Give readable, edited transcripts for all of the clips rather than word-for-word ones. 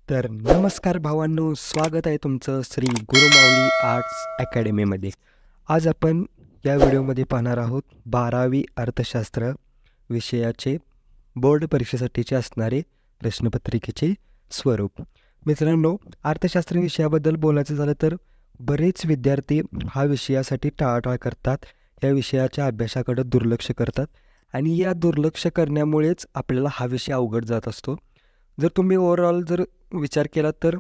तर नमस्कार भावांनो, स्वागत आहे तुमचं श्री गुरुमाऊली आर्ट्स अकॅडमीमध्ये. आज आपण या व्हिडिओमध्ये पाहणार आहोत 12वी अर्थशास्त्र विषयाचे बोर्ड परीक्षेसाठीचे असणारे प्रश्नपत्रिकेचे स्वरूप. मित्रांनो, अर्थशास्त्र विषयाबद्दल बोलायचं झालं तर बरेच विद्यार्थी हा विषयासाठी टाळाटाळ करतात, या विषयाच्या अभ्यासाकडे दुर्लक्ष करतात आणि या दुर्लक्ष करण्यामुळेच आपल्याला हा विषय अवघड जात असतो. जर तुम्ही ओव्हरऑल विचार केला तर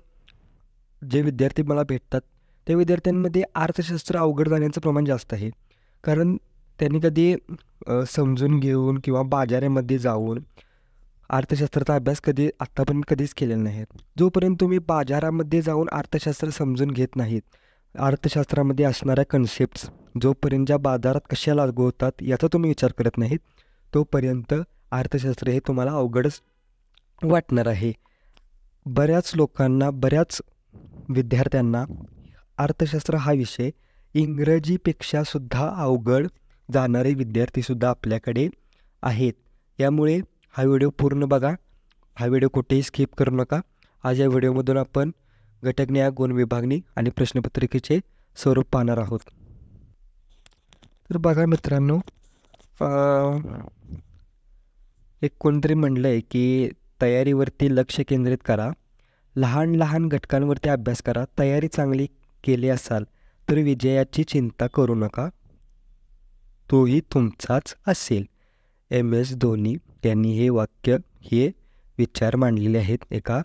जे विद्यार्थी मला भेटतात त्या विद्यार्थ्यांमध्ये अर्थशास्त्र अवघड जाण्याचं प्रमाण जास्त आहे. कारण त्यांनी कधी समजून घेऊन किंवा बाजारामध्ये जाऊन अर्थशास्त्राचा अभ्यास आत्तापर्यंत कधीच केलेला नाही. जोपर्यंत तुम्ही बाजारामध्ये जाऊन अर्थशास्त्र समजून घेत नाहीत, अर्थशास्त्रामध्ये असणाऱ्या कन्सेप्ट्स जोपर्यंत ज्या बाजारात कशा लागू होतात याचा तुम्ही विचार करत नाहीत, तोपर्यंत अर्थशास्त्र हे तुम्हाला अवघडच वाटणार आहे. बऱ्याच लोकांना, बऱ्याच विद्यार्थ्यांना अर्थशास्त्र हा विषय इंग्रजीपेक्षासुद्धा अवघड जाणारे विद्यार्थीसुद्धा आपल्याकडे आहेत. यामुळे हा व्हिडिओ पूर्ण बघा, हा व्हिडिओ कुठेही स्किप करू नका. आज या व्हिडिओमधून आपण घटकन्याय, गुण विभागणी आणि प्रश्नपत्रिकेचे स्वरूप पाहणार आहोत. तर बघा मित्रांनो, एक कोणतरी म्हणलं आहे की तयारीवरती लक्ष केंद्रित करा, लहान लहान घटकांवरती अभ्यास करा, तयारी चांगली केली असाल तर विजयाची चिंता करू नका, तोही तुमचाच असेल. MS धोनी यांनी हे वाक्य, हे विचार मांडलेले आहेत एका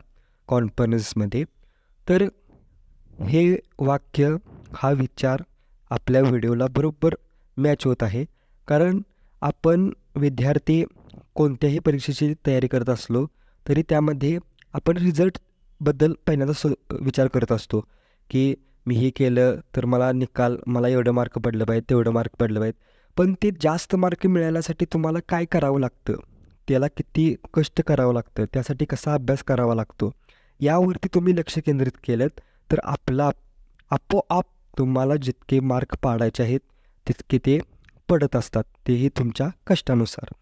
कॉन्फरन्समध्ये. तर हे वाक्य, हा विचार आपल्या व्हिडिओला बरोबर मॅच होत आहे. कारण आपण विद्यार्थी कोणत्याही परीक्षेची तयारी करत असलो तरी त्यामध्ये आपण रिझल्टबद्दल पहिल्यांदा विचार करत असतो की मी हे केलं तर मला एवढं मार्क पडलं पाहिजे, तेवढं मार्क पडलं पाहिजे. पण ते जास्त मार्क मिळवण्यासाठी तुम्हाला काय करावं लागतं, त्याला किती कष्ट करावं लागतं, त्यासाठी कसा अभ्यास करावा लागतो, यावरती तुम्ही लक्ष केंद्रित केलं तर आपोआप तुम्हाला जितके मार्क पाडायचे आहेत तितके ते पडत असतात, तेही तुमच्या कष्टानुसार.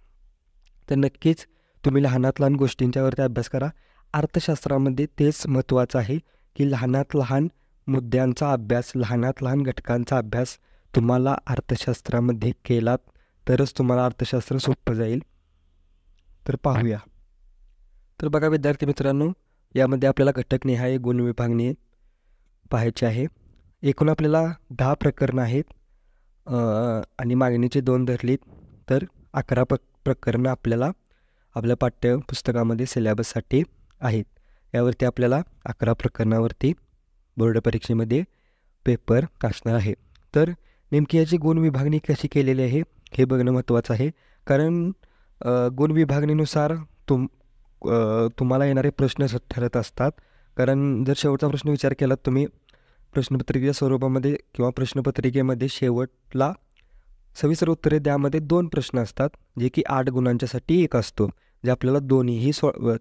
तर नक्कीच तुम्ही लहानात लहान गोष्टींच्यावरती अभ्यास करा. अर्थशास्त्रामध्ये तेच महत्त्वाचं आहे की लहानात लहान मुद्द्यांचा अभ्यास, लहानात लहान घटकांचा अभ्यास तुम्हाला अर्थशास्त्रामध्ये केलात तरच तुम्हाला अर्थशास्त्र सोपं जाईल. तर पाहूया. तर बघा विद्यार्थी मित्रांनो, यामध्ये आपल्याला घटकनिहाय, गुण विभागणी पाहायचे आहे. एकूण आपल्याला 10 प्रकरणं आहेत आणि मागणीचे 2 धरलीत तर 11 प्रकरणं आपल्याला आपल्या पाठ्यपुस्तकामध्ये सिलेबससाठी आहेत. यावरती आपल्याला 11 प्रकरणावरती बोर्ड परीक्षेमध्ये पेपर असणार आहे. तर नेमकी याची गुण विभागणी कशी केलेली आहे हे बघणं महत्त्वाचं आहे. कारण गुण विभागणीनुसार तुम्हाला येणारे प्रश्न ठरत असतात. कारण जर शेवटचा प्रश्न विचार केला तुम्ही प्रश्नपत्रिकेच्या स्वरूपामध्ये किंवा प्रश्नपत्रिकेमध्ये शेवटला सविस्तर उत्तरे द्यामध्ये 2 प्रश्न असतात, जे की 8 गुणांच्यासाठी एक असतो, जे आपल्याला दोन्हीही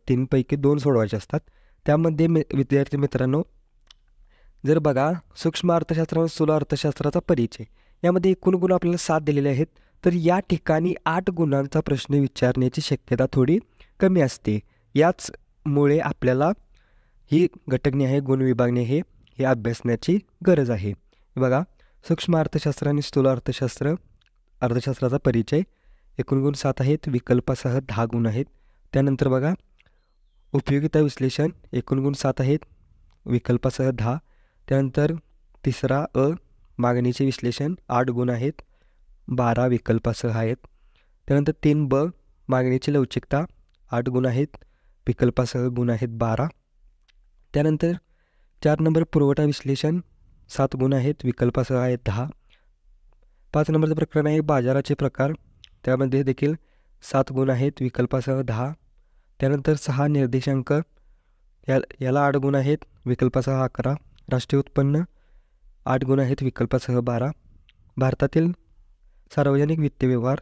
3 पैकी 2 सोडवायचे असतात. त्यामध्ये विद्यार्थी मित्रांनो, जर बघा सूक्ष्म अर्थशास्त्र आणि स्थूल अर्थशास्त्राचा परिचय, यामध्ये एकूण गुण आपल्याला 7 दिलेले आहेत. तर या ठिकाणी 8 गुणांचा प्रश्न विचारण्याची शक्यता थोडी कमी असते. याचमुळे आपल्याला ही घटकनिहाय, गुण विभागणी हे अभ्यासण्याची गरज आहे. बघा, सूक्ष्म अर्थशास्त्र आणि स्थूल अर्थशास्त्राचा परिचय, एकूण गुण 7 आहेत, विकल्पासह 10 गुण आहेत. त्यानंतर बघा उपयोगिता विश्लेषण, एकूण गुण 7 आहेत, विकल्पासह 10. त्यानंतर तिसरा मागणीचे विश्लेषण 8 गुण आहेत, 12 विकल्पासह आहेत. त्यानंतर 3 मागणीची लवचिकता 8 गुण आहेत, विकल्पासह गुण आहेत 12. त्यानंतर 4 नंबर पुरवठा विश्लेषण 7 गुण आहेत, विकल्पासह आहेत 10. 5 नंबरचं प्रकरण आहे बाजाराचे प्रकार, त्यामध्ये देखील 7 गुण आहेत, विकल्पासह 10. त्यानंतर 6 निर्देशांक, याला 8 गुण आहेत, विकल्पासह 11. राष्ट्रीय उत्पन्न 8 गुण आहेत, विकल्पासह 12. भारतातील सार्वजनिक वित्त व्यवहार,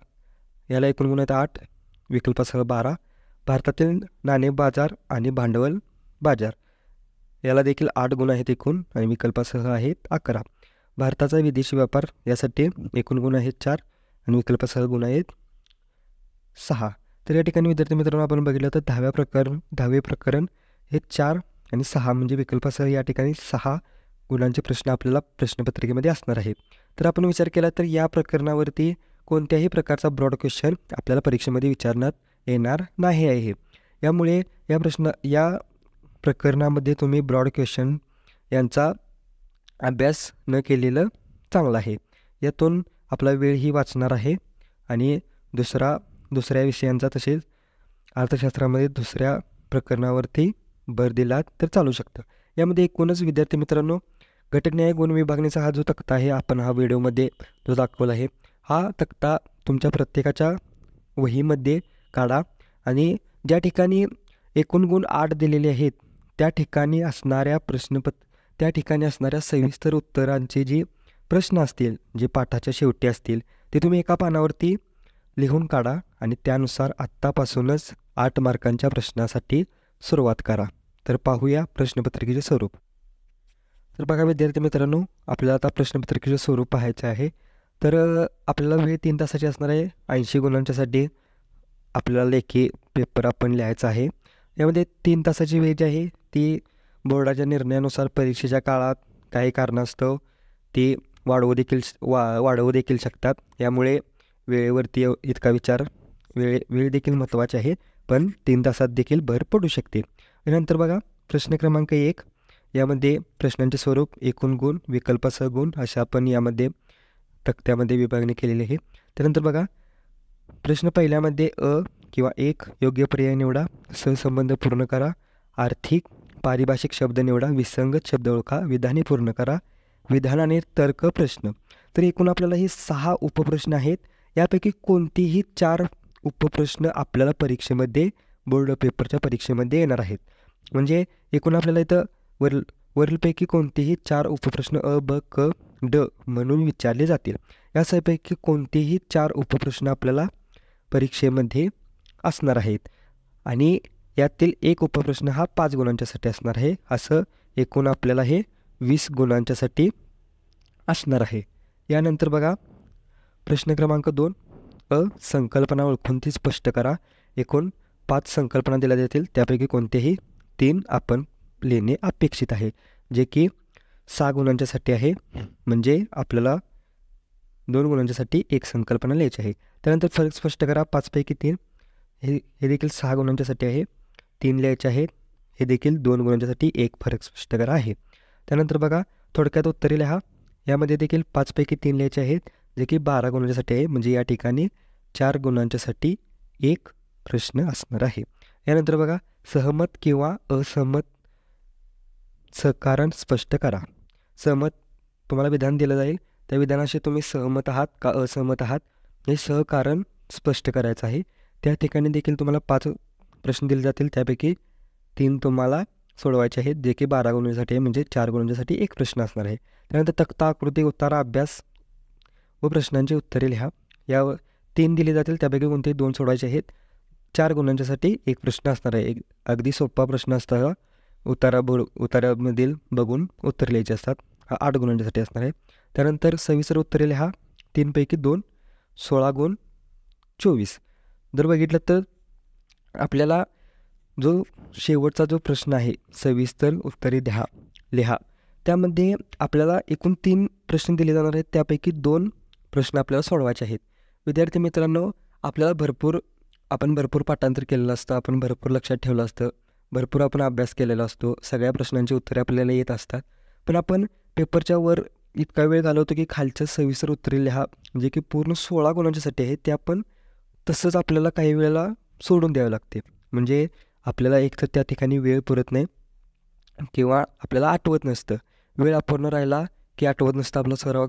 याला एकूण गुण आहेत 8, विकल्पासह 12. भारतातील नाणे बाजार आणि भांडवल बाजार, याला देखील 8 गुण आहेत एकूण आणि विकल्पासह आहेत 11. भारताचा विदेशी व्यापार, यासाठी एकूण गुण आहेत 4 आणि विकल्पासह गुण आहेत 6. तर या ठिकाणी विद्यार्थी मित्रांनो आपण बघितलं तर 10वे प्रकरण हे 4 आणि 6 म्हणजे विकल्पासह या ठिकाणी 6 गुणांचे प्रश्न आपल्याला प्रश्नपत्रिकेमध्ये असणार आहे. तर आपण विचार केला तर या प्रकरणावरती कोणत्याही प्रकारचा ब्रॉड क्वेश्चन आपल्याला परीक्षेमध्ये विचारण्यात येणार नाही आहे. यामुळे या प्रकरणामध्ये तुम्ही ब्रॉड क्वेश्चन यांचा अभ्यास न केलेलं चांगलं आहे. यातून आपला वेळही वाचणार आहे आणि दुसऱ्या विषयांचा तसेच अर्थशास्त्रामध्ये दुसऱ्या प्रकरणावरती भर दिला तर चालू शकतं. यामध्ये एकूणच विद्यार्थी मित्रांनो, घटकन्याय गुण विभागणीचा हा जो तक्ता आहे आपण हा व्हिडिओमध्ये जो दाखवला आहे, हा तक्ता तुमच्या प्रत्येकाच्या वहीमध्ये काढा आणि ज्या ठिकाणी एकूण गुण 8 दिलेले आहेत त्या ठिकाणी असणाऱ्या सविस्तर उत्तरांचे जे प्रश्न असतील, जे पाठाच्या शेवटी असतील, ते तुम्ही एका पानावरती लिहून काढा आणि त्यानुसार आत्तापासूनच 8 मार्कांच्या प्रश्नासाठी सुरुवात करा. तर पाहूया प्रश्नपत्रिकेचे स्वरूप. तर बघा विद्यार्थी मित्रांनो, आपल्याला आता प्रश्नपत्रिकेचे स्वरूप पाहायचे आहे. तर आपल्याला वेळ 3 तासाची असणार आहे. 80 गुणांच्यासाठी आपल्याला लेखी पेपर आपण लिहायचा आहे. यामध्ये 3 तासाची वेळ जी आहे ती बोर्डाच्या निर्णयानुसार परीक्षेच्या काळात काही कारणास्तव ती वाढवू देखील शकतात. यामुळे वेळेवरती इतका विचार वेळ देखील महत्त्वाचे आहे, पण 3 तासात देखील भर पडू शकते. नंतर बघा प्रश्न क्रमांक 1, यामध्ये प्रश्नांचे स्वरूप, एकूण गुण, विकल्पासह गुण अशा आपण यामध्ये तक्त्यामध्ये विभागणी केलेली आहे. त्यानंतर बघा प्रश्न पहिल्यामध्ये किंवा 1 योग्य पर्याय निवडा, सहसंबंध पूर्ण करा, आर्थिक पारिभाषिक शब्द निवडा, विसंगत शब्द ओळखा, विधाने पूर्ण करा, विधान आणि तर्क प्रश्न. तर एकूण आपल्याला ही 6 उपप्रश्न आहेत. यापैकी कोणतीही 4 उपप्रश्न आपल्याला परीक्षेमध्ये बोर्ड पेपरच्या परीक्षेमध्ये येणार आहेत. म्हणजे एकूण आपल्याला इथं वरीलपैकी कोणतेही 4 उपप्रश्न अ, ब, क, ड म्हणून विचारले जातील. यापैकी कोणतेही 4 उपप्रश्न आपल्याला परीक्षेमध्ये असणार आहेत आणि यातील एक उपप्रश्न हा 5 गुणांच्यासाठी असणार आहे. असं एकूण आपल्याला हे 20 गुणांच्यासाठी असणार आहे. यानंतर बघा प्रश्न क्रमांक 2, संकल्पना ओळखून ती स्पष्ट करा. एकूण 5 संकल्पना दिल्या जातील, त्यापैकी कोणतेही 3 आपण लिहिणे अपेक्षित आहे, जे की 6 गुणांच्यासाठी आहे. म्हणजे आपल्याला 2 गुणांच्यासाठी 1 संकल्पना लिहायची आहे. त्यानंतर फरक स्पष्ट करा. 5 पैकी 3 हे देखील 6 गुणांच्यासाठी आहे, 3 लिहायचे आहेत. हे देखील 2 गुणांच्यासाठी 1 फरक स्पष्ट करा आहे. त्यानंतर बघा थोडक्यात उत्तरे लिहा. यामध्ये देखील 5 पैकी 3 लिहायचे आहेत, जे की 12 गुणांच्यासाठी आहे. म्हणजे या ठिकाणी 4 गुणांच्यासाठी 1 प्रश्न असणार आहे. यानंतर बघा सहमत किंवा असहमत सहकारण स्पष्ट करा. सहमत तुम्हाला विधान दिलं जाईल, त्या विधानाशी तुम्ही सहमत आहात का असहमत आहात हे सहकारण स्पष्ट करायचं आहे. त्या ठिकाणी देखील तुम्हाला 5 प्रश्न दिले जातील, त्यापैकी 3 तुम्हाला सोडवायचे आहेत, जे की 12 गुणांसाठी आहे. म्हणजे 4 गुणांसाठी 1 प्रश्न असणार आहे. त्यानंतर तक्ता, आकृती, उतारा, अभ्यास व प्रश्नांची उत्तरे लिहा. या 3 दिले जातील, त्यापैकी कोणतेही 2 सोडवायचे आहेत. 4 गुणांच्यासाठी 1 प्रश्न असणार आहे. अगदी सोपा प्रश्न असता उतारामधील बघून उत्तर लिहायचे असतात. हा 8 गुणांच्यासाठी असणार आहे. त्यानंतर सविस्तर उत्तरे लिहा. 3 पैकी 2, 16 गुण 24. जर बघितलं तर आपल्याला जो शेवटचा जो प्रश्न आहे सविस्तर उत्तरे लिहा, त्यामध्ये आपल्याला एकूण 3 प्रश्न दिले जाणार आहेत, त्यापैकी 2 प्रश्न आपल्याला सोडवायचे आहेत. विद्यार्थी मित्रांनो, आपल्याला आपण भरपूर पाठांतर केलेलं असतं, आपण भरपूर लक्षात ठेवलं असतं, भरपूर आपण अभ्यास केलेला असतो, सगळ्या प्रश्नांची उत्तरे आपल्याला येत असतात. पण आपण पेपरच्या वर इतका वेळ घालवतो की खालच्या सविस्तर उत्तरे लिहा, जे की पूर्ण 16 गुणांच्यासाठी आहे, ते आपण तसंच आपल्याला काही वेळेला सोडून द्यावं लागते. म्हणजे आपल्याला एक तर त्या ठिकाणी वेळ पुरत नाही किंवा आपल्याला आठवत नसतं. वेळ अपूर्ण राहिला की आठवत नसतं, आपला सराव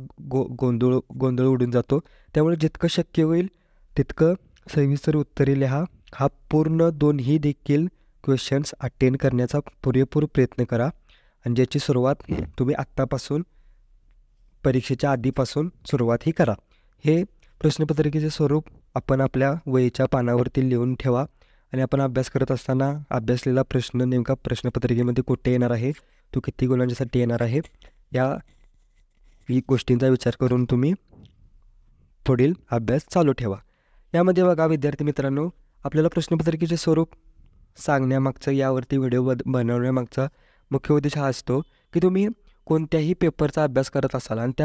गोंधळ उडून जातो. त्यामुळे जितकं शक्य होईल तितकं सविस्तर उत्तरे लिहा. हा पूर्ण 2ही देखील क्वेश्चन्स अटेंड करण्याचा पुरेपूर प्रयत्न करा आणि ज्याची सुरुवात तुम्ही आत्तापासून परीक्षेच्या आधीपासून सुरुवात ही करा. हे प्रश्नपत्रिकेचे स्वरूप आपण आपल्या वहीच्या पानावरती लिहून ठेवा आणि आपण अभ्यास करत असताना अभ्यासलेला प्रश्न नेमका प्रश्नपत्रिकेमध्ये कुठे येणार आहे, तो किती गुणांच्यासाठी येणार आहे, या गोष्टींचा विचार करून तुम्ही पुढील अभ्यास चालू ठेवा. यामध्ये बघा विद्यार्थी मित्रांनो, आपल्याला प्रश्नपत्रिकेचे स्वरूप सांगण्यामागचं, यावरती व्हिडिओ बनवण्यामागचा मुख्य उद्देश हा असतो की तुम्ही कोणत्याही पेपरचा अभ्यास करत असाल आणि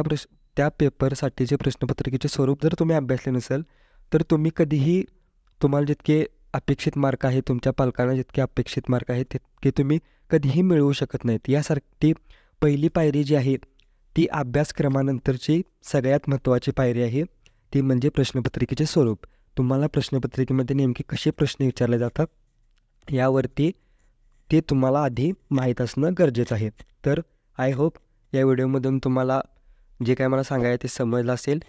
त्या पेपरसाठीचे प्रश्नपत्रिकेचे स्वरूप जर तुम्ही अभ्यासले नसेल तर तुम्ही कधीही तुम्हाला जितके अपेक्षित मार्क आहे, तुमच्या पालकांना जितके अपेक्षित मार्क आहेत तितके तुम्ही कधीही मिळवू शकत नाहीत. यासाठी पहिली पायरी जी आहे ती अभ्यासक्रमानंतरची सगळ्यात महत्त्वाची पायरी आहे, ती म्हणजे प्रश्नपत्रिकेचे स्वरूप. तुम्हाला प्रश्नपत्रिकेमध्ये नेमके कसे प्रश्न विचारले जातात यावरती ते तुम्हाला आधी माहीत असणं गरजेचं आहे. तर आय होप या व्हिडिओमधून तुम्हाला जे काय मला सांगायचं ते समजलं असेल.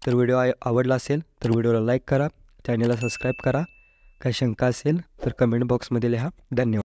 तर व्हिडिओ आवडला असेल तर व्हिडिओला लाईक करा, चॅनलला सबस्क्राईब करा. काही शंका असेल तर कमेंट बॉक्समध्ये लिहा. धन्यवाद.